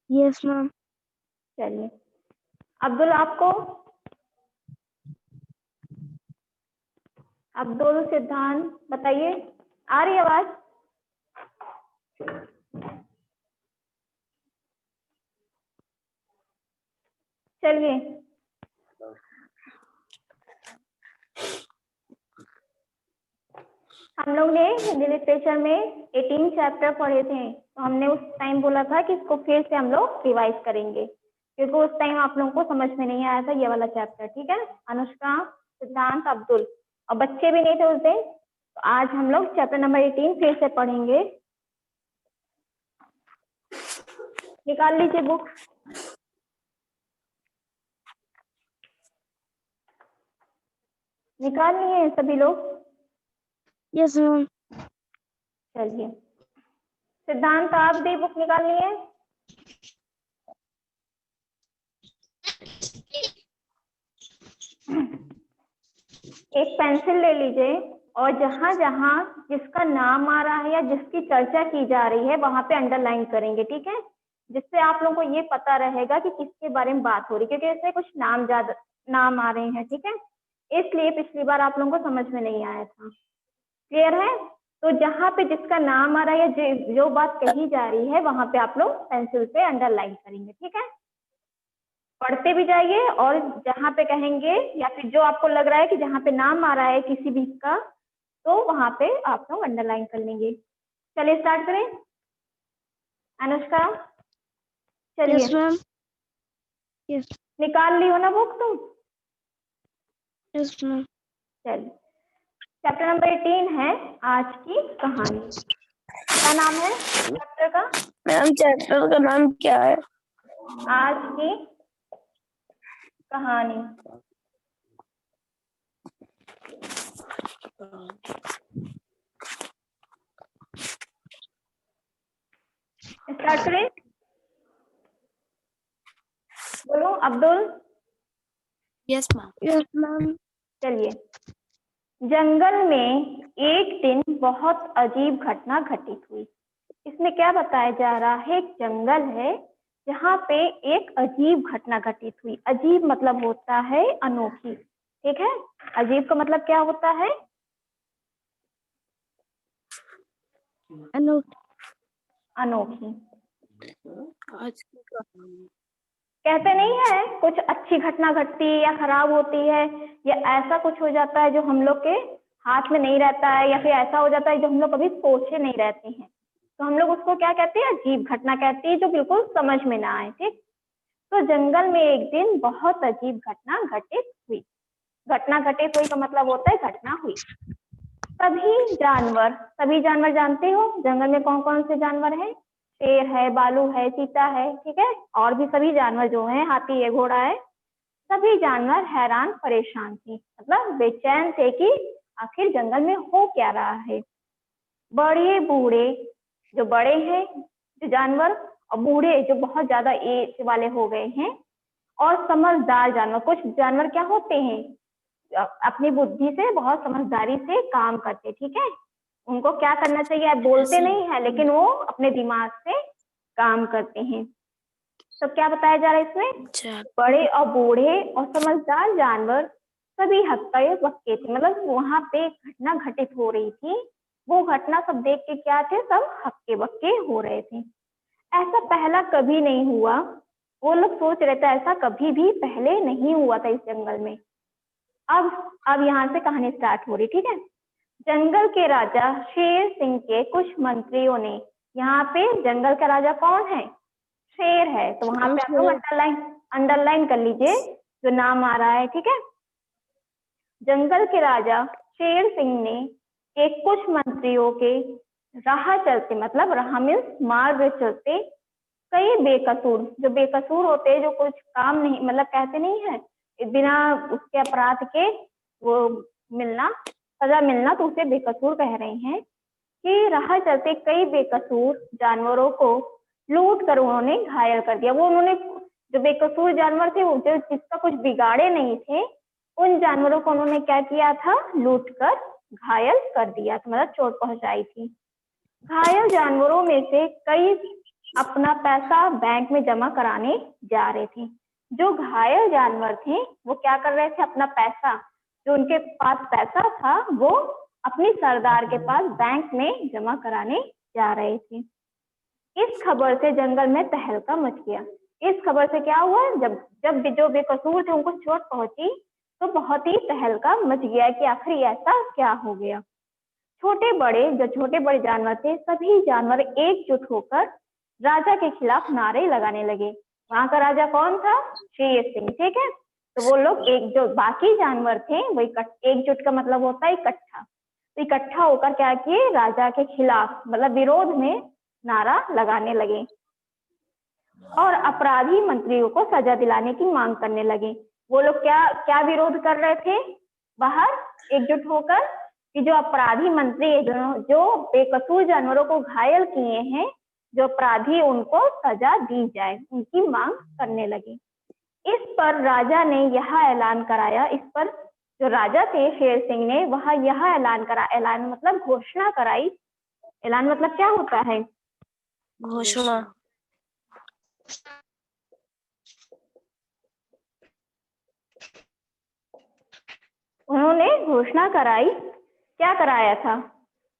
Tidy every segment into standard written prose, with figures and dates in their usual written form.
Yes ma'am. चलिए अब्दुल, आपको? अब्दुल, सिद्धांत, बताइए, आ रही आवाज? चलिए, हम लोग ने हिंदी लिटरेचर में 18 चैप्टर पढ़े थे, तो हमने उस टाइम बोला था कि इसको फिर से हम लोग रिवाइज करेंगे, क्योंकि उस टाइम आप लोगों को समझ में नहीं आया था ये वाला चैप्टर। ठीक है, अनुष्का, सिद्धांत, अब्दुल, और बच्चे भी नहीं थे उस दिन, तो आज हम लोग चैप्टर नंबर 18 फिर से पढ़ेंगे। निकाल लीजिए बुक। निकाल लिए सभी लोग? Yes ma'am. चलिए, सिद्धांत, आप भी बुक निकाल लिए? एक पेंसिल ले लीजिए और जहां जहां जिसका नाम आ रहा है या जिसकी चर्चा की जा रही है वहां पे अंडरलाइन करेंगे। ठीक है, जिससे आप लोगों को ये पता रहेगा कि किसके बारे में बात हो रही है, क्योंकि इसमें कुछ नाम आ रहे हैं। ठीक है, इसलिए पिछली बार आप लोगों को समझ में नहीं आया था। क्लियर है? तो जहां पे जिसका नाम आ रहा है या जो बात कही जा रही है वहां पे आप लोग पेंसिल से अंडरलाइन करेंगे। ठीक है, पढ़ते भी जाइए और जहां पे कहेंगे या फिर जो आपको लग रहा है कि जहां पे नाम आ रहा है किसी भी का, तो वहां पे आप लोग अंडरलाइन कर लेंगे। चलिए स्टार्ट करें। अनुष्का, चलिए। Yes ma'am. यस। निकाल ली हो ना बुक तुम? Yes ma'am. चलिए, चैप्टर नंबर 18 है आज की कहानी। क्या नाम है चैप्टर का? मैम चैप्टर का नाम क्या है? आज की कहानी। स्टार्ट करें? बोलो Abdul. Yes ma'am. Yes ma'am. चलिए, जंगल में एक दिन बहुत अजीब घटना घटित हुई। इसमें क्या बताया जा रहा है? एक जंगल है जहाँ पे एक अजीब घटना घटित हुई। अजीब मतलब होता है अनोखी। ठीक है, अजीब का मतलब क्या होता है? अनोखी। कहते नहीं है कुछ अच्छी घटना घटती है या खराब होती है या ऐसा कुछ हो जाता है जो हम लोग के हाथ में नहीं रहता है, या फिर ऐसा हो जाता है जो हम लोग कभी सोचे नहीं रहते हैं, तो हम लोग उसको क्या कहते हैं? अजीब घटना कहते हैं, जो बिल्कुल समझ में ना आए। ठीक, तो जंगल में एक दिन बहुत अजीब घटना घटित हुई। घटना घटित हुई का मतलब होता है घटना हुई। सभी जानवर जानते हो जंगल में कौन कौन से जानवर हैं? शेर है, भालू है, चीता है, ठीक है, और भी सभी जानवर जो हैं, हाथी है, घोड़ा है। सभी जानवर हैरान परेशान थे, मतलब बेचैन थे कि आखिर जंगल में हो क्या रहा है। बड़े बूढ़े, जो बड़े हैं जो जानवर, और बूढ़े जो बहुत ज्यादा एज वाले हो गए हैं, और समझदार जानवर। कुछ जानवर क्या होते हैं? अपनी बुद्धि से बहुत समझदारी से काम करते। ठीक है, उनको क्या करना चाहिए? बोलते नहीं है लेकिन वो अपने दिमाग से काम करते हैं। तो क्या बताया जा रहा है इसमें? बड़े और बूढ़े और समझदार जानवर सभी हक्के बक्के थे, मतलब वहां पे घटना घटित हो रही थी, वो घटना सब देख के क्या थे? सब हक्के बक्के हो रहे थे। ऐसा पहला कभी नहीं हुआ। वो लोग सोच रहे थे ऐसा कभी भी पहले नहीं हुआ था इस जंगल में। अब यहाँ से कहानी स्टार्ट हो रही। ठीक है, जंगल के राजा शेर सिंह के कुछ मंत्रियों ने, यहाँ पे जंगल का राजा कौन है? शेर है, तो वहां पे आप लोग अंडरलाइन कर लीजिए जो नाम आ रहा है। ठीक है, जंगल के राजा शेर सिंह ने एक कुछ मंत्रियों के राह चलते, मतलब राह मीन्स मार्ग चलते, कई बेकसूर, जो बेकसूर होते हैं, जो कुछ काम नहीं, मतलब कहते नहीं है बिना उसके अपराध के वो मिलना, सजा मिलना, तो उसे बेकसूर कह रहे हैं कि राह चलते कई बेकसूर जानवरों को लूट कर उन्होंने घायल कर दिया। वो उन्होंने, जो बेकसूर जानवर थे, वो जो जिसका कुछ बिगाड़े नहीं थे, उन जानवरों को उन्होंने क्या किया था? लूट कर घायल कर दिया था, मतलब चोट पहुंचाई थी। घायल जानवरों में से कई अपना पैसा बैंक में जमा कराने जा रहे थे। जो घायल जानवर थे वो क्या कर रहे थे, अपना पैसा, जो उनके पास पैसा था वो अपनी सरदार के पास बैंक में जमा कराने जा रहे थे। इस खबर से जंगल में तहलका मच गया। इस खबर से क्या हुआ, जब जब जो बेकसूर थे उनको चोट पहुंची तो बहुत ही तहलका मच गया कि आखिर ऐसा क्या हो गया। छोटे बड़े जानवर थे, सभी जानवर एकजुट होकर राजा के खिलाफ नारे लगाने लगे। वहां का राजा कौन था, शेर सिंह, ठीक है। तो वो लोग जो बाकी जानवर थे वो एकजुट का मतलब होता है इकट्ठा, तो इकट्ठा होकर क्या किए, राजा के खिलाफ मतलब विरोध में नारा लगाने लगे और अपराधी मंत्रियों को सजा दिलाने की मांग करने लगे। वो लोग क्या क्या विरोध कर रहे थे बाहर एकजुट होकर, कि जो अपराधी मंत्री जो बेकसूर जानवरों को घायल किए हैं, जो अपराधी उनको सजा दी जाए, उनकी मांग करने लगे। इस पर राजा ने यह ऐलान कराया, इस पर जो राजा थे शेर सिंह ने वह यह ऐलान करा, ऐलान मतलब घोषणा कराई। ऐलान मतलब क्या होता है, घोषणा। उन्होंने घोषणा कराई, क्या कराया था,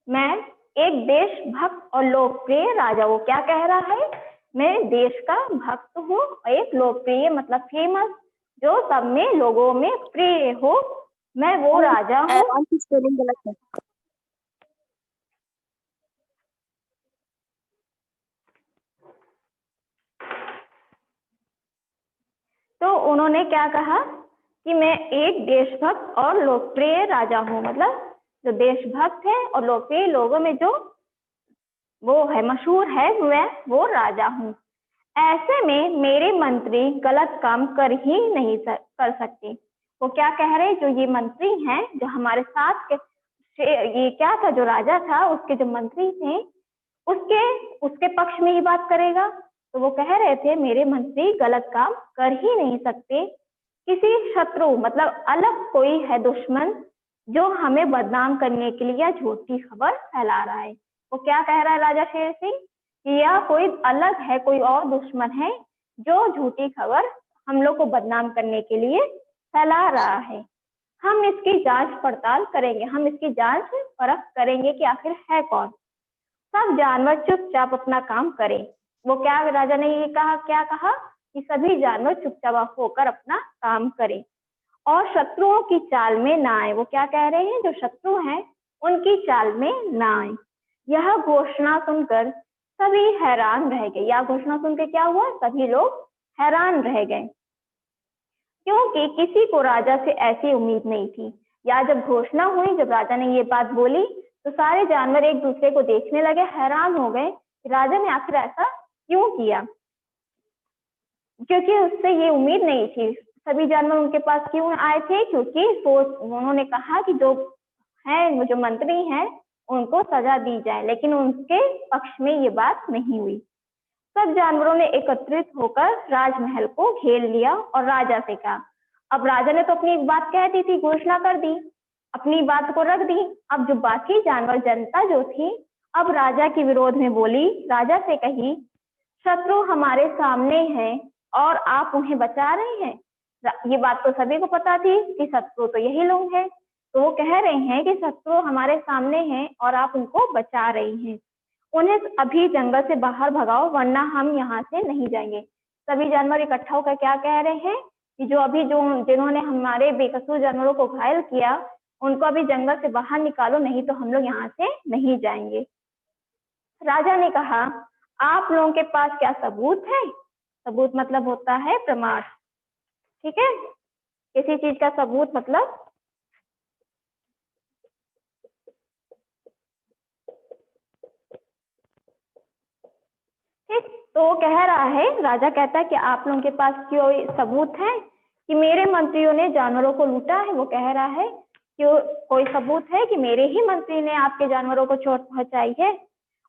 मैं एक देशभक्त और लोकप्रिय राजा हूँ। क्या कह रहा है, मैं देश का भक्त हूँ और एक लोकप्रिय मतलब फेमस, जो सब में लोगों में प्रिय हो, मैं वो राजा हूँ। स्पेलिंग गलत है। तो उन्होंने क्या कहा कि मैं एक देशभक्त और लोकप्रिय राजा हूँ, मतलब जो देशभक्त है और लोकप्रिय लोगों में जो वो है, मशहूर है, मैं वो राजा हूँ। ऐसे में मेरे मंत्री गलत काम कर ही नहीं कर सकते। वो क्या कह रहे, जो ये मंत्री हैं, जो हमारे साथ के, ये क्या था, जो राजा था उसके जो मंत्री थे उसके पक्ष में ये बात करेगा। तो वो कह रहे थे मेरे मंत्री गलत काम कर ही नहीं सकते। किसी शत्रु मतलब अलग कोई है दुश्मन जो हमें बदनाम करने के लिए झूठी खबर फैला रहा है। वो क्या कह रहा है राजा शेर सिंह, कि यह कोई अलग है, कोई और दुश्मन है जो झूठी खबर हम लोग को बदनाम करने के लिए फैला रहा है। हम इसकी जांच पड़ताल करेंगे, हम इसकी जांच परख करेंगे कि आखिर है कौन। सब जानवर चुपचाप अपना काम करें। वो क्या, राजा ने ये कहा, क्या कहा कि सभी जानवर चुपचाप होकर अपना काम करें और शत्रुओं की चाल में ना आए। वो क्या कह रहे हैं, जो शत्रु हैं उनकी चाल में ना आए। यह घोषणा सुनकर सभी हैरान रह गए। यह घोषणा सुनकर क्या हुआ, सभी लोग हैरान रह गए, क्योंकि किसी को राजा से ऐसी उम्मीद नहीं थी। या जब घोषणा हुई, जब राजा ने ये बात बोली तो सारे जानवर एक दूसरे को देखने लगे, हैरान हो गए कि राजा ने आखिर ऐसा क्यों किया, क्योंकि उससे ये उम्मीद नहीं थी। सभी जानवर उनके पास क्यों आए थे, क्योंकि उन्होंने कहा कि जो है, वो जो मंत्री हैं उनको सजा दी जाए, लेकिन उनके पक्ष में ये बात नहीं हुई। सब जानवरों ने एकत्रित होकर राजमहल को घेर लिया और राजा से कहा, अब राजा ने तो अपनी बात कह दी थी, घोषणा कर दी, अपनी बात को रख दी। अब जो बाकी जानवर जनता जो थी अब राजा के विरोध में बोली, राजा से कही, शत्रु हमारे सामने हैं और आप उन्हें बचा रहे हैं। ये बात तो सभी को पता थी कि शत्रु तो यही लोग हैं, तो वो कह रहे हैं कि शत्रु हमारे सामने हैं और आप उनको बचा रही हैं, उन्हें अभी जंगल से बाहर भगाओ वरना हम यहाँ से नहीं जाएंगे। सभी जानवर इकट्ठा होकर क्या कह रहे हैं कि जिन्होंने हमारे बेकसूर जानवरों को घायल किया उनको अभी जंगल से बाहर निकालो, नहीं तो हम लोग यहाँ से नहीं जाएंगे। राजा ने कहा, आप लोगों के पास क्या सबूत है? सबूत मतलब होता है प्रमाण, ठीक है, किसी चीज का सबूत मतलब ठीक। तो वो कह रहा है, राजा कहता है कि आप लोगों के पास कोई सबूत है कि मेरे मंत्रियों ने जानवरों को लूटा है? वो कह रहा है कि कोई सबूत है कि मेरे ही मंत्री ने आपके जानवरों को चोट पहुंचाई है?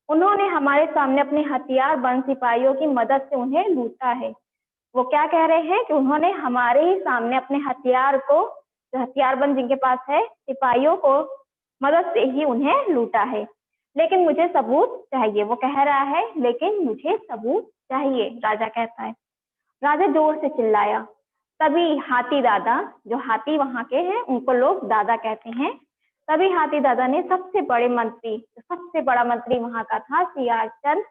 उन्होंने हमारे सामने अपने हथियार बंद सिपाहियों की मदद से उन्हें लूटा है। वो क्या कह रहे हैं कि उन्होंने हमारे ही सामने अपने हथियार को, जो हथियारबंद जिनके पास है, सिपाहियों को मदद से ही उन्हें लूटा है। लेकिन मुझे सबूत चाहिए। वो कह रहा है लेकिन मुझे सबूत चाहिए, राजा कहता है। राजा जोर से चिल्लाया। तभी हाथी दादा, जो हाथी वहां के हैं उनको लोग दादा कहते हैं, तभी हाथी दादा ने सबसे बड़े मंत्री, सबसे बड़ा मंत्री वहां का था सियारचंद,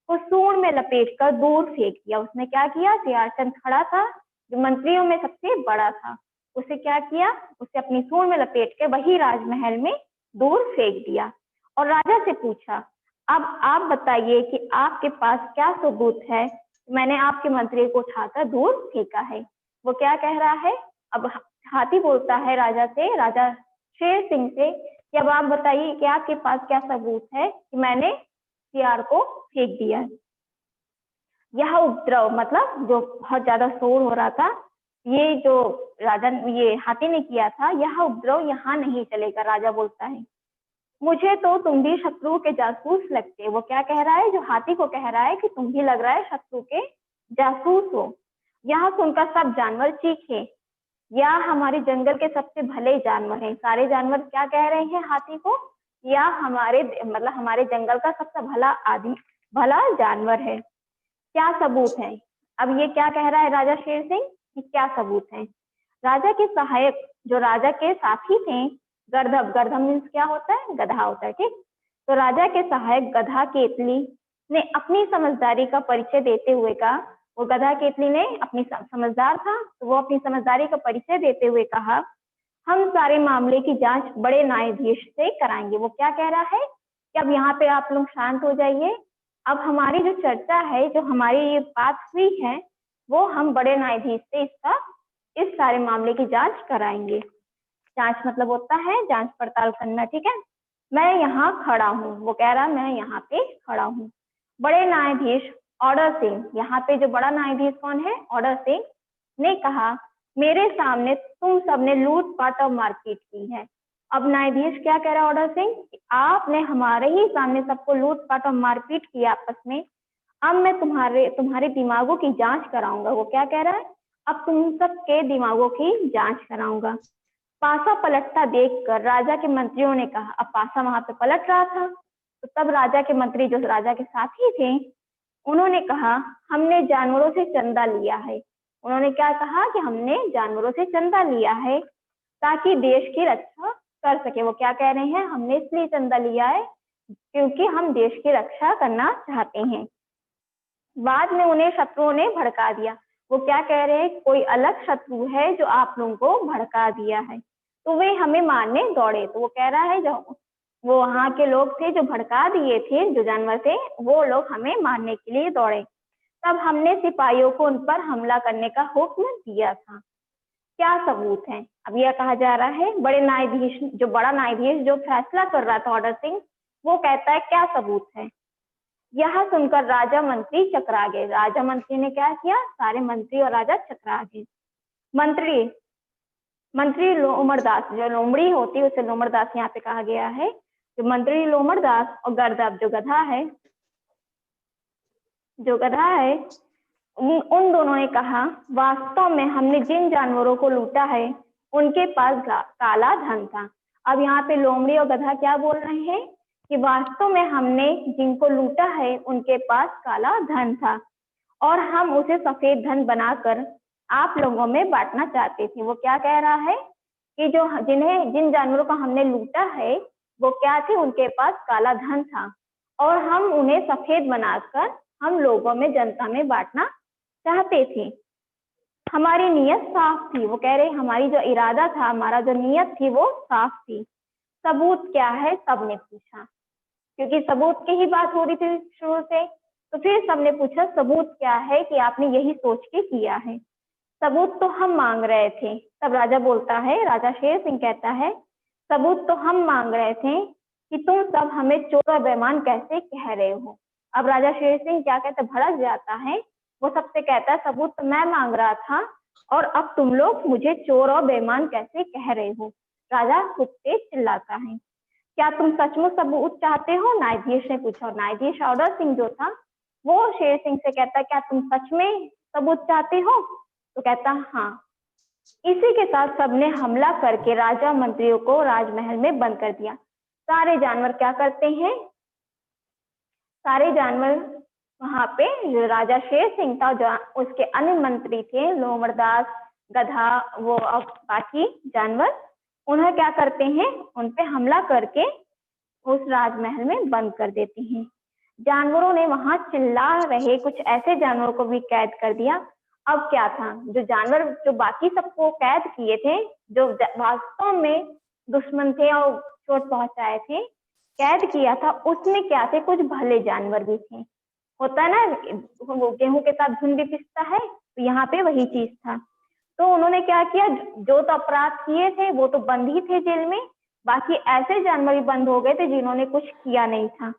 को सूंड में लपेटकर दूर फेंक दिया। उसने क्या किया, सियारचंद खड़ा था जो मंत्रियों में सबसे बड़ा था, उसे क्या किया, उसे अपनी सूंड में लपेट के वही राजमहल में दूर फेंक दिया। और राजा से पूछा, अब आप बताइए कि आपके पास क्या सबूत है, मैंने आपके मंत्री को उठाकर दूर फेंका है। वो क्या कह रहा है, अब हाथी बोलता है राजा से, राजा शेर सिंह से, कि अब आप बताइए कि आपके पास क्या सबूत है कि मैंने सियार को फेंक दिया है। यह उपद्रव, मतलब जो बहुत ज्यादा शोर हो रहा था, ये जो राजा, ये हाथी ने किया था, यह उपद्रव यहाँ नहीं चलेगा। राजा बोलता है, मुझे तो तुम भी शत्रु के जासूस लगते। वो क्या कह रहा है, जो हाथी को कह रहा है कि तुम भी लग रहा है शत्रु के जासूस हो। यह सुनकर सब जानवर चीखे, या हमारे जंगल के सबसे भले जानवर हैं। सारे जानवर क्या कह रहे हैं हाथी को, या हमारे, मतलब हमारे जंगल का सबसे भला जानवर है। क्या सबूत है। अब ये क्या कह रहा है राजा शेर सिंह कि क्या सबूत है। राजा के सहायक, जो राजा के साथी थे, गर्दभ, गर्दभ मीन्स क्या होता है, गधा होता है, ठीक। तो राजा के सहायक गधा केतली ने अपनी समझदारी का परिचय देते हुए कहा, वो गधा केतली ने अपनी समझदार था, तो वो अपनी समझदारी का परिचय देते हुए कहा, हम सारे मामले की जांच बड़े न्यायाधीश से कराएंगे। वो क्या कह रहा है कि अब यहाँ पे आप लोग शांत हो जाइए, अब हमारी जो चर्चा है, जो हमारी ये बात हुई है, वो हम बड़े न्यायाधीश से इस सारे मामले की जांच कराएंगे। जांच मतलब होता है जांच पड़ताल करना, ठीक है। मैं यहाँ खड़ा हूँ, वो कह रहा मैं यहाँ पे खड़ा हूँ। बड़े न्यायाधीश ऑर्डर सिंह, यहाँ पे जो बड़ा न्यायाधीश कौन है, ऑर्डर सिंह ने कहा, मेरे सामने तुम सबने लूटपाट और मारपीट की है। अब न्यायाधीश क्या कह रहा है ऑर्डर सिंह, आपने हमारे ही सामने सबको लूटपाट और मारपीट किया आपस में, अब मैं तुम्हारे दिमागों की जांच कराऊंगा। वो क्या कह रहा है, अब तुम सबके दिमागों की जांच कराऊंगा। पासा पलटता देखकर राजा के मंत्रियों ने कहा, अब पासा वहां पे पलट रहा था, तो तब राजा के मंत्री, जो राजा के साथी थे, उन्होंने कहा, हमने जानवरों से चंदा लिया है। उन्होंने क्या कहा कि हमने जानवरों से चंदा लिया है ताकि देश की रक्षा कर सके। वो क्या कह रहे हैं, हमने इसलिए चंदा लिया है क्योंकि हम देश की रक्षा करना चाहते हैं। बाद में उन्हें शत्रुओं ने भड़का दिया। वो क्या कह रहे हैं, कोई अलग शत्रु है जो आप लोगों को भड़का दिया है, तो वे हमें मारने दौड़े। तो वो कह रहा है, जो वो वहां के लोग थे जो भड़का दिए थे, जो जानवर थे, वो लोग हमें मारने के लिए दौड़े। तब हमने सिपाहियों को उन पर हमला करने का हुक्म दिया था। क्या सबूत है। अब यह कहा जा रहा है, बड़े न्यायाधीश, जो बड़ा न्यायाधीश जो फैसला कर रहा था ऑर्डर सिंह, वो कहता है क्या सबूत है। यह सुनकर राजा मंत्री चकरा गए। राजा मंत्री ने क्या किया, सारे मंत्री और राजा चकरा गए। मंत्री मंत्री लोमड़दास, जो लोमड़ी होती है उसे लोमड़दास यहाँ पे कहा गया है। जो मंत्री लोमड़दास और गर्दभ, जो गधा है, उन दोनों ने कहा, वास्तव में हमने जिन जानवरों को लूटा है उनके पास काला धन था। अब यहाँ पे लोमड़ी और गधा क्या बोल रहे हैं कि वास्तव में हमने जिनको लूटा है उनके पास काला धन था और हम उसे सफेद धन बनाकर आप लोगों में बांटना चाहते थे। वो क्या कह रहा है कि जिन जानवरों को हमने लूटा है वो क्या थे, उनके पास काला धन था और हम उन्हें सफेद बनाकर हम लोगों में, जनता में बांटना चाहते थे। हमारी नीयत साफ थी। वो कह रहे हमारी जो इरादा था, हमारा जो नीयत थी वो साफ थी। सबूत क्या है, सबने पूछा, क्योंकि सबूत की ही बात हो रही थी शुरू से। तो फिर सबने पूछा सबूत क्या है कि आपने यही सोच के किया है। सबूत तो हम मांग रहे थे। तब राजा बोलता है, राजा शेर सिंह कहता है, सबूत तो हम मांग रहे थे कि तुम सब हमें चोर और बेईमान कैसे कह रहे हो। अब राजा शेर सिंह क्या कहते, भड़क जाता है। वो सबसे कहता है सबूत तो मैं मांग रहा था और अब तुम लोग मुझे चोर और बेईमान कैसे कह रहे हो। राजा खुद से चिल्लाता है, क्या तुम सचमुच सबूत चाहते हो, न्यायाधीश ने पूछा। और न्यायाधीश ऑर्डर सिंह जो था वो शेर सिंह से कहता है, क्या तुम सच में सबूत चाहते हो। तो कहता हाँ। इसी के साथ सबने हमला करके राजा मंत्रियों को राजमहल में बंद कर दिया। सारे जानवर क्या करते हैं, सारे जानवर वहां पे, जो राजा शेर सिंह था, जो उसके अन्य मंत्री थे, लोमड़दास, गधा, वो और बाकी जानवर, उन्हें क्या करते हैं, उन पे हमला करके उस राजमहल में बंद कर देते हैं। जानवरों ने वहां चिल्ला रहे कुछ ऐसे जानवरों को भी कैद कर दिया। अब क्या था, जो जानवर जो बाकी सबको कैद किए थे, जो वास्तव में दुश्मन थे और चोट पहुंचाए थे, कैद किया था, उसमें क्या थे, कुछ भले जानवर भी थे। होता है ना, वो गेहूं के साथ झुंड भी पिसता है, तो यहाँ पे वही चीज था। तो उन्होंने क्या किया, जो तो अपराध किए थे वो तो बंद ही थे जेल में, बाकी ऐसे जानवर भी बंद हो गए थे जिन्होंने कुछ किया नहीं था।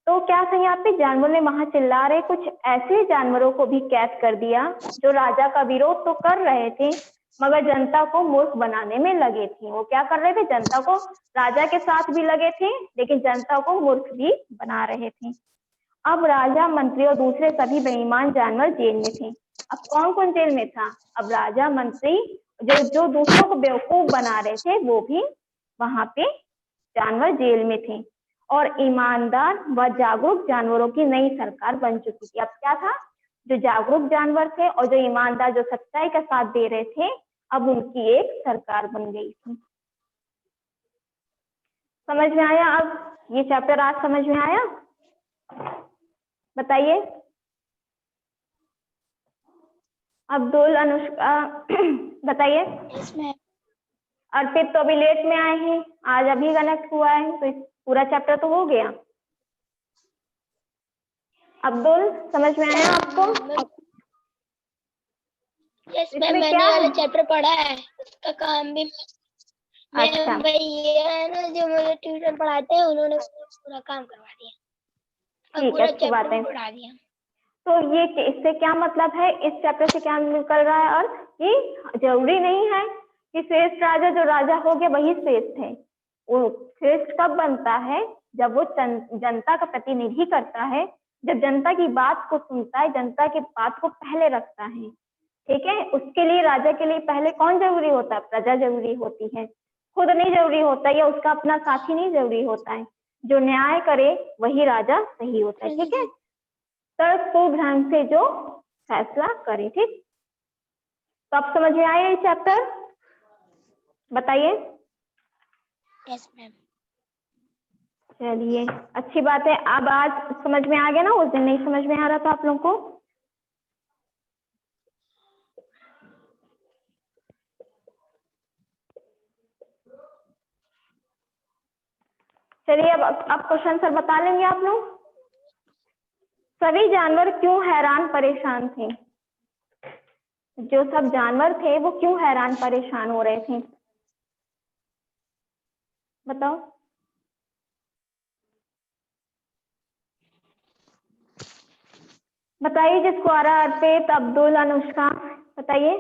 तो क्या था, यहाँ पे जानवर ने वहां चिल्ला रहे कुछ ऐसे जानवरों को भी कैद कर दिया जो राजा का विरोध तो कर रहे थे मगर जनता को मूर्ख बनाने में लगे थे। वो क्या कर रहे थे, जनता को, राजा के साथ भी लगे थे लेकिन जनता को मूर्ख भी बना रहे थे। अब राजा, मंत्री और दूसरे सभी बेईमान जानवर जेल में थे। अब कौन कौन जेल में था, अब राजा, मंत्री, जो जो दूसरों को बेवकूफ बना रहे थे वो भी वहां पे जानवर जेल में थे। और ईमानदार व जागरूक जानवरों की नई सरकार बन चुकी थी। अब क्या था, जो जागरूक जानवर थे और जो ईमानदार, जो सच्चाई का साथ दे रहे थे, अब उनकी एक सरकार बन गई थी। समझ में आया? अब ये चैप्टर आज समझ में आया? बताइए। अब्दुल, अनुष्का, बताइए। Yes ma'am. अर्पित तो अभी लेट में आए हैं, आज अभी कनेक्ट हुआ है, तो पूरा चैप्टर तो हो गया। अब्दुल, समझ में आया आपको? यस मैम, इसमें मैंने क्या वाला है? चैप्टर पढ़ा है, उसका काम भी अच्छा, मैम भाई ये है ना, जो मुझे ट्यूशन पढ़ाते हैं उन्होंने पूरा काम करवा दिया और ठीक है, पूरा अच्छी चैप्टर बात भी है। पढ़ा दिया। तो ये इससे क्या मतलब है, इस चैप्टर से क्या निकल रहा है, और कि जरूरी नहीं है कि श्रेष्ठ राजा, जो राजा हो गया वही श्रेष्ठ है। वो श्रेष्ठ कब बनता है, जब वो जनता का प्रतिनिधि करता है, जब जनता की बात को सुनता है, जनता की बात को पहले रखता है। ठीक है, उसके लिए, राजा के लिए पहले कौन जरूरी होता है, प्रजा जरूरी होती है, खुद नहीं जरूरी होता, या उसका अपना साथी नहीं जरूरी होता है। जो न्याय करे वही राजा सही होता है। ठीक है, तर्कपूर्ण ढंग से जो फैसला करे। ठीक, तो अब समझ में आया ये चैप्टर? बताइए। Yes ma'am. चलिए, अच्छी बात है, अब आज समझ में आ गया ना, उस दिन नहीं समझ में आ रहा था आप लोगों को। चलिए, अब क्वेश्चन सर बता लेंगे आप लोग। सभी जानवर क्यों हैरान परेशान थे, जो सब जानवर थे वो क्यों हैरान परेशान हो रहे थे, बताओ। बताइए, जिसको आ रहा है, अर्पित, अब्दुल, अनुष्का, बताइए।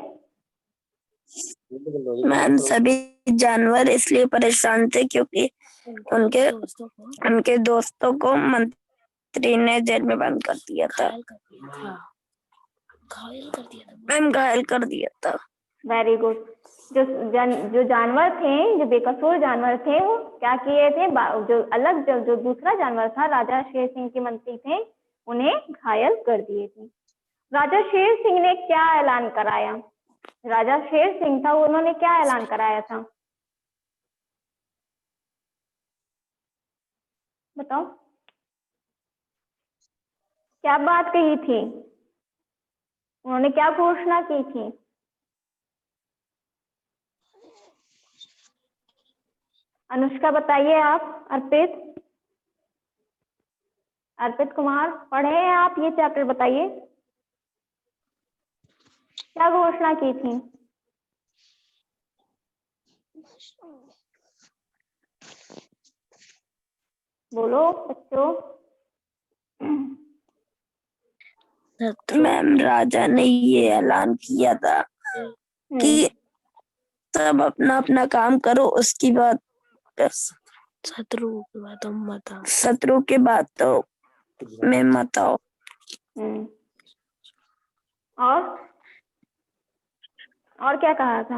मैम, सभी जानवर इसलिए परेशान थे क्योंकि उनके दोस्तों को मंत्री ने जेल में बंद कर दिया था। मैम, घायल कर दिया था। Very good. जो जानवर थे, जो बेकसूर जानवर थे, वो क्या किए थे, जो दूसरा जानवर था, राजा शेर सिंह के मंत्री थे, उन्हें घायल कर दिए थे। राजा शेर सिंह ने क्या ऐलान कराया, राजा शेर सिंह था, उन्होंने क्या ऐलान कराया था, बताओ। क्या बात कही थी, उन्होंने क्या घोषणा की थी? अनुष्का बताइए, आप। अर्पित कुमार, पढ़े हैं आप ये चैप्टर, बताइए क्या घोषणा की थी? बोलो बच्चों। मैम, राजा ने ये ऐलान किया था कि सब अपना अपना काम करो, उसकी बात शत्रु के बातों में मत आओ। और क्या कहा था?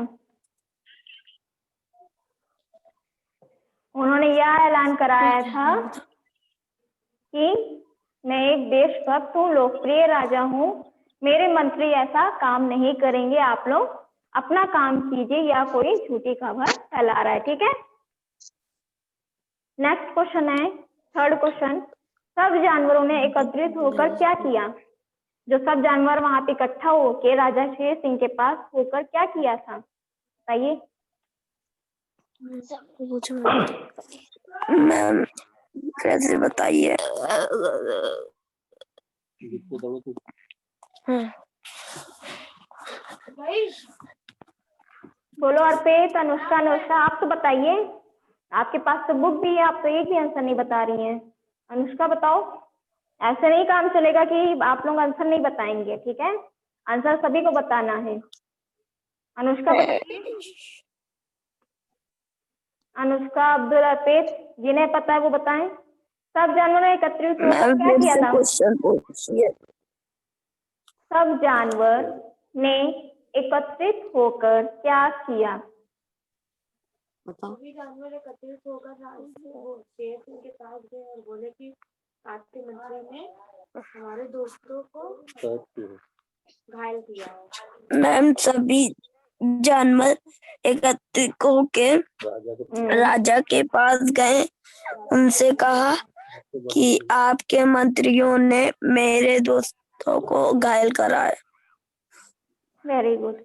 उन्होंने यह ऐलान कराया था कि मैं एक देशभक्त हूँ, लोकप्रिय राजा हूँ, मेरे मंत्री ऐसा काम नहीं करेंगे, आप लोग अपना काम कीजिए, या कोई झूठी खबर फैला रहा है। ठीक है, नेक्स्ट क्वेश्चन है, थर्ड क्वेश्चन। सब जानवरों ने एकत्रित होकर क्या किया? जो सब जानवर वहां पे इकट्ठा होके राजा शेर सिंह के पास होकर क्या किया था, बताइए। मैम कैसे बताइए? बोलो अर्पित, अनुष्का, अनुष्का आप तो बताइए, आपके पास तो बुक भी है, आप तो एक भी आंसर नहीं बता रही हैं। अनुष्का बताओ, ऐसे नहीं काम चलेगा कि आप लोग आंसर नहीं बताएंगे। ठीक है, आंसर सभी को बताना है। अनुष्का बताइए। अनुष्का, अब्दुल, अर्पित, जिन्हें पता है वो बताएं। सब जानवरों ने एकत्रित होकर मैम क्या फिर किया से था? क्वेश्चन पूछिए। सब जानवर ने एकत्रित होकर क्या किया? सभी जानवर एकत्रित होकर शेर सिंह के पास गए और बोले कि आपके मंत्री ने हमारे दोस्तों को घायल किया है। मैम सभी जानवर एकत्रित होके राजा के पास गए, उनसे कहा कि आपके मंत्रियों ने मेरे दोस्तों को घायल करा है। Very good.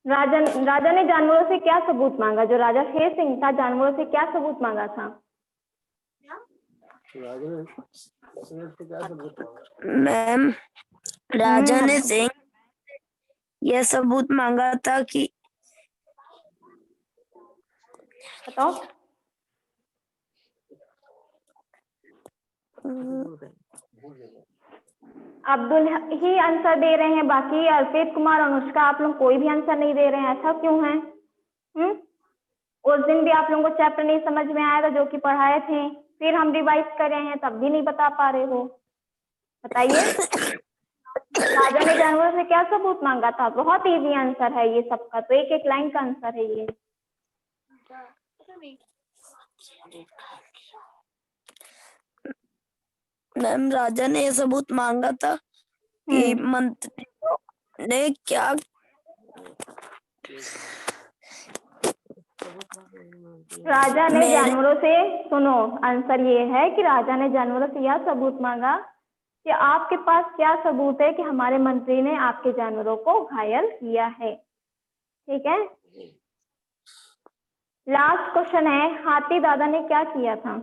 राजा ने जानवरों से क्या सबूत मांगा? जो राजा शेर सिंह था, जानवरों से क्या सबूत मांगा था? मैम राजा ने सिंह यह सबूत मांगा था कि बताओ। अब्दुल ही आंसर दे रहे हैं, बाकी अर्पित कुमार, अनुष्का आप लोग कोई भी आंसर नहीं दे रहे हैं, ऐसा क्यों है? उस दिन भी आप लोगों को चैप्टर नहीं समझ में आया था जो कि पढ़ाए थे, फिर हम रिवाइज कर रहे हैं, तब भी नहीं बता पा रहे हो, बताइए। राजा ने जानवरों से क्या सबूत मांगा था? बहुत इजी आंसर है ये सबका, तो एक एक लाइन का आंसर है ये। मैम राजा ने यह सबूत मांगा था कि मंत्रियों ने क्या राजा ने जानवरों से, सुनो आंसर ये है कि राजा ने जानवरों से यह सबूत मांगा कि आपके पास क्या सबूत है कि हमारे मंत्री ने आपके जानवरों को घायल किया है। ठीक है, लास्ट क्वेश्चन है, हाथी दादा ने क्या किया था?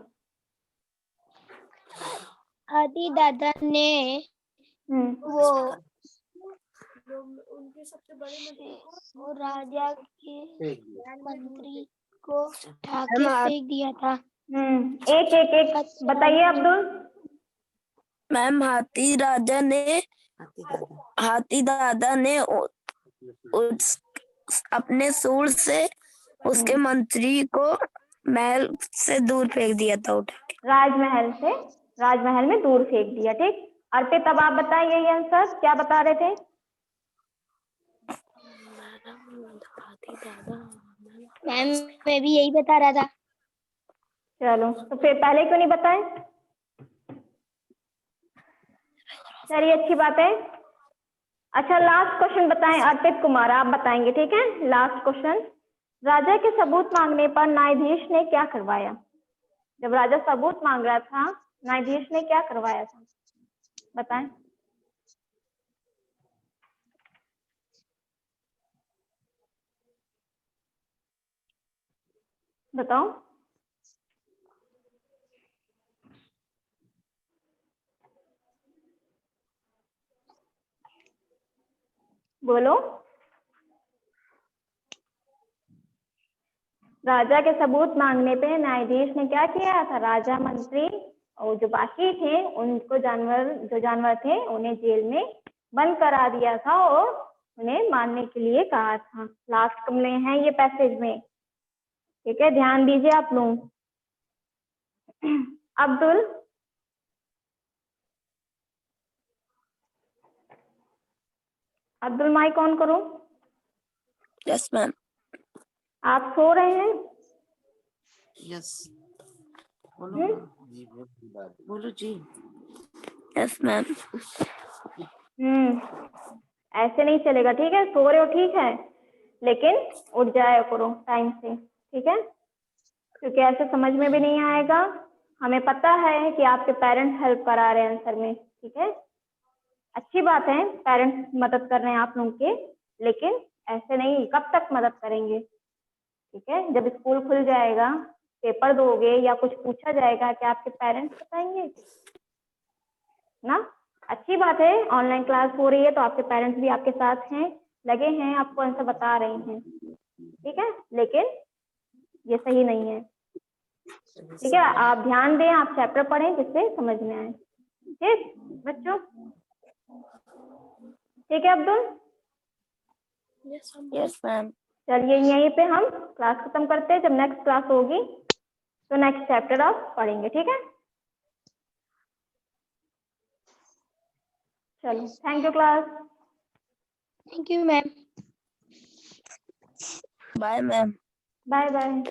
हाथी दादा ने वो उनके सबसे बड़े मंत्री वो राजा के मंत्री को उठा के फेंक दिया था। एक एक एक बताइए अब्दुल। मैम हाथी दादा ने अपने सूंड से उसके मंत्री को महल से दूर फेंक दिया था, उठा के राजमहल में दूर फेंक दिया। ठीक, अर्पित अब आप बताइए ये आंसर क्या बता रहे थे? मैम मैं भी यही बता रहा था। चलो, तो फिर पहले क्यों नहीं बताए? चलिए अच्छी बात है। अच्छा, लास्ट क्वेश्चन बताएं, अर्पित कुमार आप बताएंगे। ठीक है, लास्ट क्वेश्चन, राजा के सबूत मांगने पर न्यायाधीश ने क्या करवाया? जब राजा सबूत मांग रहा था, न्यायाधीश ने क्या करवाया था, बताएं। बताओ। बोलो। राजा के सबूत मांगने पे न्यायाधीश ने क्या किया था? राजा, मंत्री और जो बाकी थे उनको जो जानवर थे उन्हें जेल में बंद करा दिया था और उन्हें मारने के लिए कहा था। लास्ट में है ये पैसेज में। ठीक है, ध्यान दीजिए आप लोग। अब्दुल माइक ऑन करो। Yes ma'am. आप सो रहे हैं? यस। बोलो जी। Yes ma'am. ऐसे नहीं चलेगा, ठीक है? सो रहे हो ठीक है, लेकिन उठ जाया करो टाइम से, ठीक है? क्योंकि ऐसे समझ में भी नहीं आएगा। हमें पता है कि आपके पेरेंट्स हेल्प करा रहे हैं आंसर में, ठीक है? अच्छी बात है, पेरेंट्स मदद कर रहे हैं आप लोग के, लेकिन ऐसे नहीं, कब तक मदद करेंगे, ठीक है? जब स्कूल खुल जाएगा, पेपर दोगे या कुछ पूछा जाएगा, क्या आपके पेरेंट्स बताएंगे ना? अच्छी बात है, ऑनलाइन क्लास हो रही है तो आपके पेरेंट्स भी आपके साथ हैं, लगे हैं, आपको आंसर बता रहे हैं, ठीक है? लेकिन ये सही नहीं है, ठीक है? आप ध्यान दें, आप चैप्टर पढ़ें जिससे समझ में आए, ठीक बच्चों? ठीक है अब्दुल? Yes ma'am. चलिए यहीं पे हम क्लास खत्म करते हैं। जब नेक्स्ट क्लास होगी तो नेक्स्ट चैप्टर आप पढ़ेंगे, ठीक है? चलो, thank you class. Thank you ma'am. Bye ma'am. Bye bye.